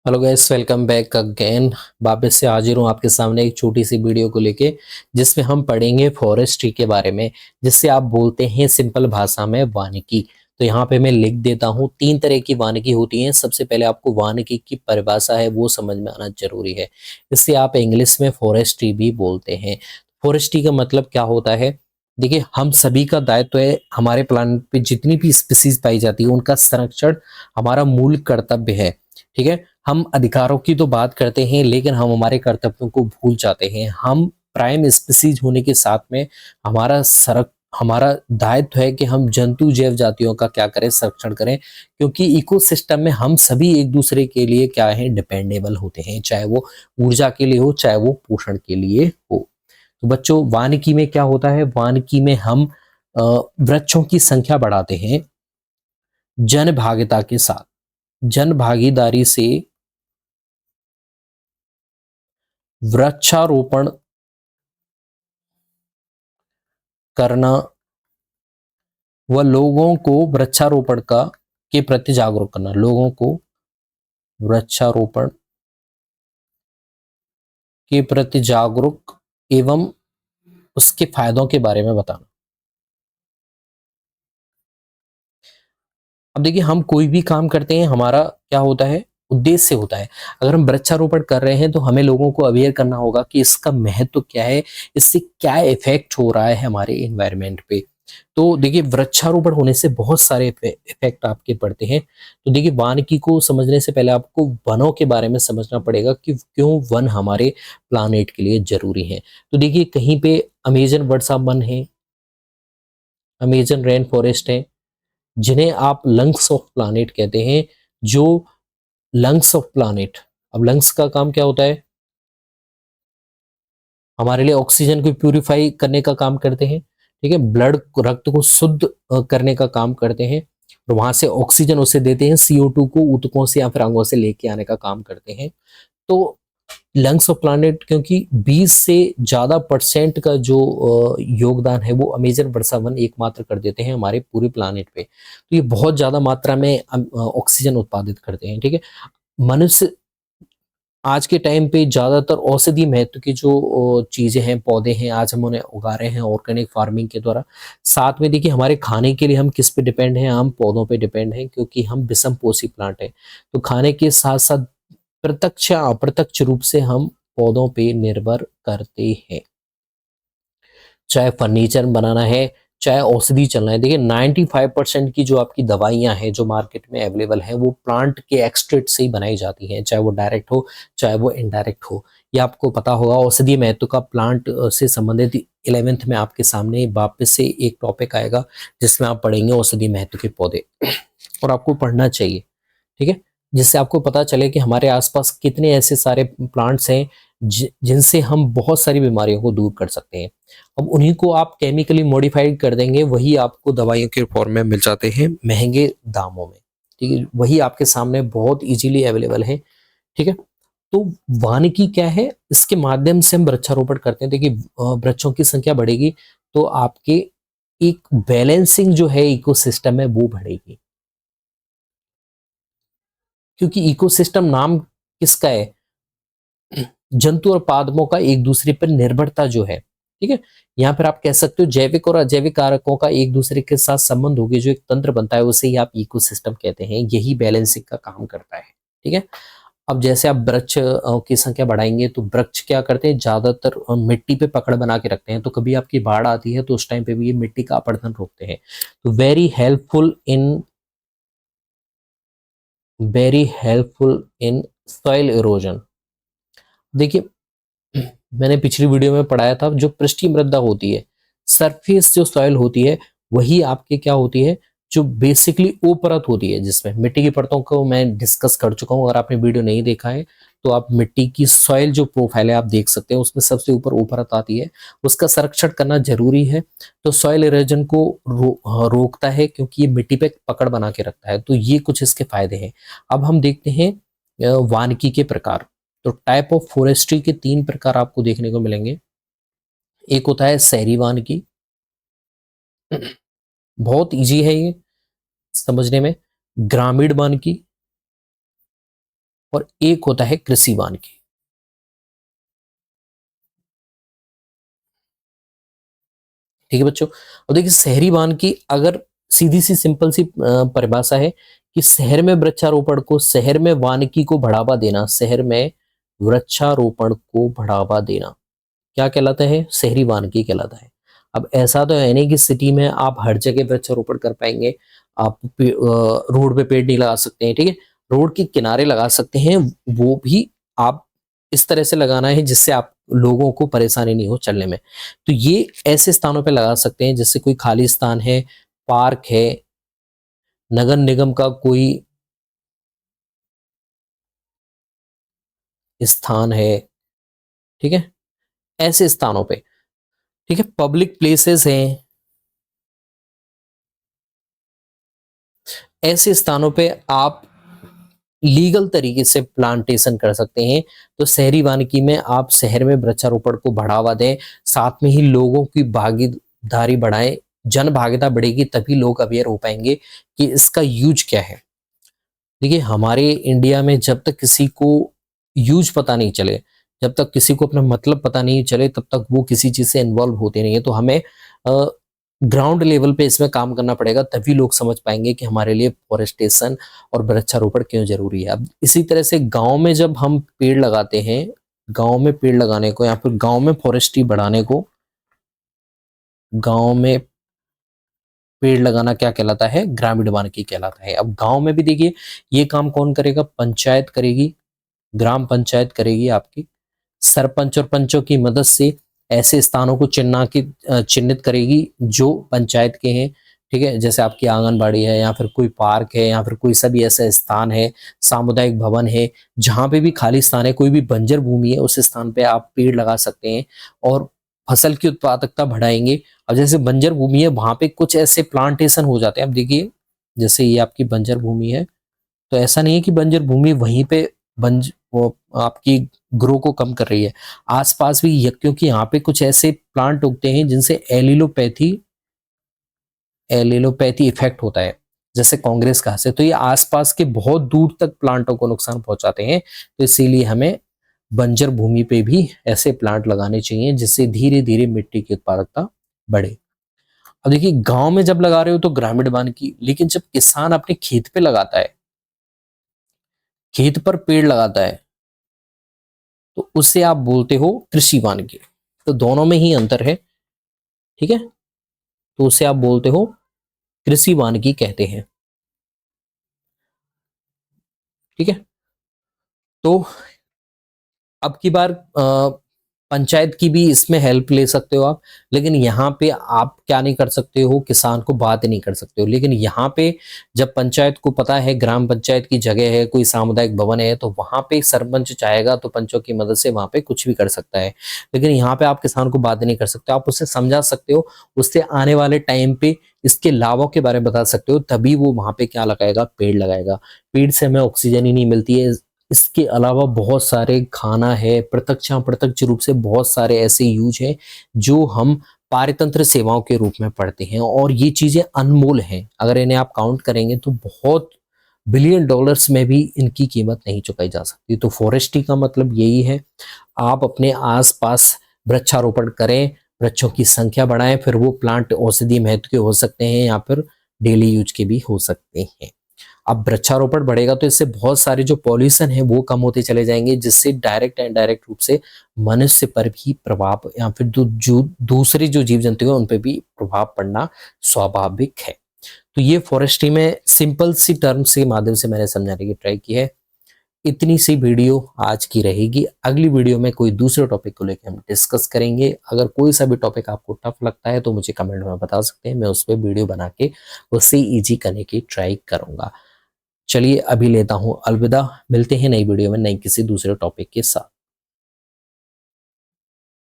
Hello guys, welcome back again. वापस से हाजिर हूँ आपके सामने एक छोटी सी वीडियो को लेके, जिसमें हम पढ़ेंगे फॉरेस्ट्री के बारे में, जिससे आप बोलते हैं सिंपल भाषा में वानिकी। तो यहाँ पे मैं लिख देता हूँ, 3 तरह की वानिकी होती हैं। सबसे पहले आपको वानिकी की परिभाषा है वो समझ में आना जरूरी है। इससे आप इंग्लिश में फॉरेस्ट्री भी बोलते हैं। फॉरेस्ट्री का मतलब क्या होता है? देखिए, हम सभी का दायित्व है, हमारे प्लानिट पे जितनी भी स्पीसीज पाई जाती है उनका संरक्षण हमारा मूल कर्तव्य है। ठीक है, हम अधिकारों की तो बात करते हैं, लेकिन हम हमारे कर्तव्यों को भूल जाते हैं। हम प्राइम स्पीसीज होने के साथ में हमारा दायित्व है कि हम जंतु जैव जातियों का क्या करें, संरक्षण करें, क्योंकि इकोसिस्टम में हम सभी एक दूसरे के लिए क्या है, डिपेंडेबल होते हैं। चाहे वो ऊर्जा के लिए हो, चाहे वो पोषण के लिए हो। तो बच्चों, वानिकी में क्या होता है? वानिकी में हम वृक्षों की संख्या बढ़ाते हैं जन भागीदारी के साथ। जन भागीदारी से वृक्षारोपण करना व लोगों को वृक्षारोपण का के प्रति जागरूक करना। लोगों को वृक्षारोपण के प्रति जागरूक एवं उसके फायदों के बारे में बताना। अब देखिए, हम कोई भी काम करते हैं, हमारा क्या होता है, उद्देश्य होता है। अगर हम वृक्षारोपण कर रहे हैं तो हमें लोगों को अवेयर करना होगा कि इसका महत्व क्या है, इससे क्या इफेक्ट हो रहा है हमारे एनवायरनमेंट पे। तो देखिए, वृक्षारोपण होने से बहुत सारे इफेक्ट आपके पड़ते हैं। तो देखिए, वानिकी को समझने से पहले आपको वनों के बारे में समझना पड़ेगा कि क्यों वन हमारे प्लानेट के लिए जरूरी है। तो देखिए, कहीं पे अमेजन वर्षा वन है, अमेजन रेन फॉरेस्ट है, जिन्हें आप लंग्स ऑफ प्लानेट कहते हैं। जो लंग्स ऑफ प्लानेट, अब लंग्स का काम क्या होता है? हमारे लिए ऑक्सीजन को प्यूरिफाई करने का काम करते हैं। ठीक है, ब्लड रक्त को शुद्ध करने का काम करते हैं, और वहां से ऑक्सीजन उसे देते हैं, CO2 को ऊतकों से या फिर अंगों से लेके आने का काम करते हैं। तो लंग्स ऑफ प्लानेट, क्योंकि 20 से ज्यादा परसेंट का जो योगदान है वो अमेजन वर्षा वन एकमात्र कर देते हैं हमारे पूरे प्लानेट पे। तो ये बहुत ज्यादा मात्रा में ऑक्सीजन उत्पादित करते हैं। ठीक है, मनुष्य आज के टाइम पे ज्यादातर औषधि महत्व की जो चीजें हैं, पौधे हैं, आज हम उन्हें उगा रहे हैं ऑर्गेनिक फार्मिंग के द्वारा। साथ में देखिए, हमारे खाने के लिए हम किस पे डिपेंड हैं? हम पौधों पे डिपेंड हैं, क्योंकि हम विषम पोषी प्लांट हैं। तो खाने के साथ साथ प्रत्यक्ष या अप्रत्यक्ष रूप से हम पौधों पे निर्भर करते हैं। चाहे फर्नीचर बनाना है, चाहे औषधि चलना है। देखिए, 95% की जो आपकी दवाइयां हैं जो मार्केट में अवेलेबल हैं, वो प्लांट के एक्सट्रैक्ट से ही बनाई जाती हैं, चाहे वो डायरेक्ट हो, चाहे वो इनडायरेक्ट हो। ये आपको पता होगा। औषधीय महत्व का प्लांट से संबंधित 11th में आपके सामने वापस से एक टॉपिक आएगा, जिसमें आप पढ़ेंगे औषधीय महत्व के पौधे। और आपको पढ़ना चाहिए। ठीक है, जिससे आपको पता चले कि हमारे आसपास कितने ऐसे सारे प्लांट्स हैं जिनसे हम बहुत सारी बीमारियों को दूर कर सकते हैं। अब उन्हीं को आप केमिकली मॉडिफाइड कर देंगे, वही आपको दवाइयों के फॉर्म में मिल जाते हैं महंगे दामों में। ठीक है, वही आपके सामने बहुत इजीली अवेलेबल है। ठीक है, तो वानिकी क्या है? इसके माध्यम से हम वृक्षारोपण करते हैं। देखिए, वृक्षों की संख्या बढ़ेगी तो आपके एक बैलेंसिंग जो है इकोसिस्टम में वो बढ़ेगी, क्योंकि इकोसिस्टम नाम किसका है? जंतु और पादपों का एक दूसरे पर निर्भरता जो है। ठीक है, यहाँ पर आप कह सकते हो जैविक और अजैविक कारकों का एक दूसरे के साथ संबंध होगी, जो एक तंत्र बनता है, उसे ही आप इकोसिस्टम कहते हैं। यही बैलेंसिंग का काम करता है। ठीक है, अब जैसे आप वृक्ष की संख्या बढ़ाएंगे तो वृक्ष क्या करते हैं, ज्यादातर मिट्टी पे पकड़ बना के रखते हैं। तो कभी आपकी बाढ़ आती है तो उस टाइम पे भी ये मिट्टी का अपरदन रोकते हैं। तो very helpful in soil erosion. देखिए, मैंने पिछली वीडियो में पढ़ाया था, जो पृष्ठीय मृदा होती है, सरफेस जो सॉइल होती है, वही आपके क्या होती है, जो बेसिकली वो परत होती है जिसमें मिट्टी की परतों को मैं डिस्कस कर चुका हूं। अगर आपने वीडियो नहीं देखा है तो आप मिट्टी की सॉइल जो प्रोफाइल है आप देख सकते हैं, उसमें सबसे ऊपर वो परत आती है, उसका संरक्षण करना जरूरी है। तो सॉइल इरोजन को रोकता है, क्योंकि ये मिट्टी पे पकड़ बना के रखता है। तो ये कुछ इसके फायदे हैं। अब हम देखते हैं वानिकी के प्रकार। तो टाइप ऑफ फॉरेस्ट्री के 3 प्रकार आपको देखने को मिलेंगे। एक होता है शहरी वानिकी, बहुत इजी है ये समझने में। ग्रामीण वानिकी, और एक होता है कृषि वानिकी। ठीक है बच्चों। और देखिए शहरी वानिकी अगर सीधी सी सिंपल सी परिभाषा है कि शहर में वृक्षारोपण को, शहर में वानिकी को बढ़ावा देना, शहर में वृक्षारोपण को बढ़ावा देना क्या कहलाता है? शहरी वानिकी कहलाता है। अब ऐसा तो है नहीं कि सिटी में आप हर जगह वृक्षारोपण कर पाएंगे। आप रोड पे पेड़ नहीं लगा सकते हैं, ठीक है, रोड के किनारे लगा सकते हैं, वो भी आप इस तरह से लगाना है जिससे आप लोगों को परेशानी नहीं हो चलने में। तो ये ऐसे स्थानों पे लगा सकते हैं जैसे कोई खाली स्थान है, पार्क है, नगर निगम का कोई स्थान है, ठीक है, ऐसे स्थानों पे, ठीक है, पब्लिक प्लेसेस हैं, ऐसे स्थानों पे आप लीगल तरीके से प्लांटेशन कर सकते हैं। तो शहरी वानिकी में आप शहर में वृक्षारोपण को बढ़ावा दें, साथ में ही लोगों की भागीदारी बढ़ाएं, जन भागीदारी बढ़ेगी तभी लोग अवेयर हो पाएंगे कि इसका यूज क्या है। देखिए हमारे इंडिया में जब तक किसी को यूज पता नहीं चले, जब तक किसी को अपना मतलब पता नहीं चले, तब तक वो किसी चीज से इन्वॉल्व होते नहीं है। तो हमें ग्राउंड लेवल पे इसमें काम करना पड़ेगा, तभी लोग समझ पाएंगे कि हमारे लिए फॉरेस्टेशन और वृक्षारोपण क्यों जरूरी है। अब इसी तरह से गांव में जब हम पेड़ लगाते हैं, गांव में पेड़ लगाने को या फिर गांव में फॉरेस्ट्री बढ़ाने को, गांव में पेड़ लगाना क्या कहलाता है? ग्रामीण वानिकी कहलाता है। अब गांव में भी देखिए ये काम कौन करेगा? पंचायत करेगी, ग्राम पंचायत करेगी आपकी, सरपंच और पंचों की मदद से ऐसे स्थानों को चिन्हित करेगी जो पंचायत के हैं, ठीक है, जैसे आपकी आंगनबाड़ी है या फिर कोई पार्क है या फिर कोई सा भी ऐसा स्थान है, सामुदायिक भवन है, जहां पे भी खाली स्थान है, कोई भी बंजर भूमि है, उस स्थान पे आप पेड़ लगा सकते हैं और फसल की उत्पादकता बढ़ाएंगे। अब जैसे बंजर भूमि है वहां पे कुछ ऐसे प्लांटेशन हो जाते हैं। अब देखिए जैसे ये आपकी बंजर भूमि है, तो ऐसा नहीं है कि बंजर भूमि वहीं पे बंज वो आपकी ग्रो को कम कर रही है, आसपास भी क्योंकि यहाँ पे कुछ ऐसे प्लांट उगते हैं जिनसे एलिलोपैथी इफेक्ट होता है, जैसे कांग्रेस घास है, तो ये आसपास के बहुत दूर तक प्लांटों को नुकसान पहुंचाते हैं। तो इसीलिए हमें बंजर भूमि पे भी ऐसे प्लांट लगाने चाहिए जिससे धीरे धीरे मिट्टी की उत्पादकता बढ़े। अब देखिए गांव में जब लगा रहे हो तो ग्रामीण वानिकी, लेकिन जब किसान अपने खेत पे लगाता है, खेत पर पेड़ लगाता है, तो उसे आप बोलते हो कृषि वानिकी। तो दोनों में ही अंतर है, ठीक है, तो उसे आप बोलते हो कृषि वानिकी कहते हैं, ठीक है। तो अब की बार पंचायत की भी इसमें हेल्प ले सकते हो आप, लेकिन यहाँ पे आप क्या नहीं कर सकते हो, किसान को बात नहीं कर सकते हो। लेकिन यहाँ पे जब पंचायत को पता है ग्राम पंचायत की जगह है, कोई सामुदायिक भवन है, तो वहां पे सरपंच चाहेगा तो पंचों की मदद से वहां पे कुछ भी कर सकता है। लेकिन यहाँ पे आप किसान को बात नहीं कर सकते, आप उससे समझा सकते हो, उससे आने वाले टाइम पे इसके लाभों के बारे में बता सकते हो, तभी वो वहां पे क्या लगाएगा? पेड़ लगाएगा। पेड़ से हमें ऑक्सीजन ही नहीं मिलती है, इसके अलावा बहुत सारे खाना है, प्रत्यक्ष या अप्रत्यक्ष रूप से बहुत सारे ऐसे यूज हैं जो हम पारतंत्र सेवाओं के रूप में पढ़ते हैं, और ये चीजें अनमोल हैं। अगर इन्हें आप काउंट करेंगे तो बहुत बिलियन डॉलर्स में भी इनकी कीमत नहीं चुकाई जा सकती। तो फॉरेस्ट्री का मतलब यही है, आप अपने आसपास वृक्षारोपण करें, वृक्षों की संख्या बढ़ाएं, फिर वो प्लांट औषधि महत्व के हो सकते हैं या फिर डेली यूज के भी हो सकते हैं। अब वृक्षारोपण बढ़ेगा तो इससे बहुत सारे जो पॉल्यूशन है वो कम होते चले जाएंगे, जिससे डायरेक्ट एंड डायरेक्ट रूप से मनुष्य पर भी प्रभाव या फिर जो दूसरे जो जीव जंतु हैं उन पर भी प्रभाव पड़ना स्वाभाविक है। तो ये फॉरेस्ट्री में सिंपल सी टर्म्स के माध्यम से मैंने समझाने की ट्राई की है। इतनी सी वीडियो आज की रहेगी। अगली वीडियो में कोई दूसरे टॉपिक को लेकर हम डिस्कस करेंगे। अगर कोई सा भी टॉपिक आपको टफ लगता है तो मुझे कमेंट में बता सकते हैं, मैं उस पर वीडियो बना के उससे इजी करने की ट्राई करूंगा। चलिए अभी लेता हूं अलविदा, मिलते हैं नई वीडियो में नई किसी दूसरे टॉपिक के साथ।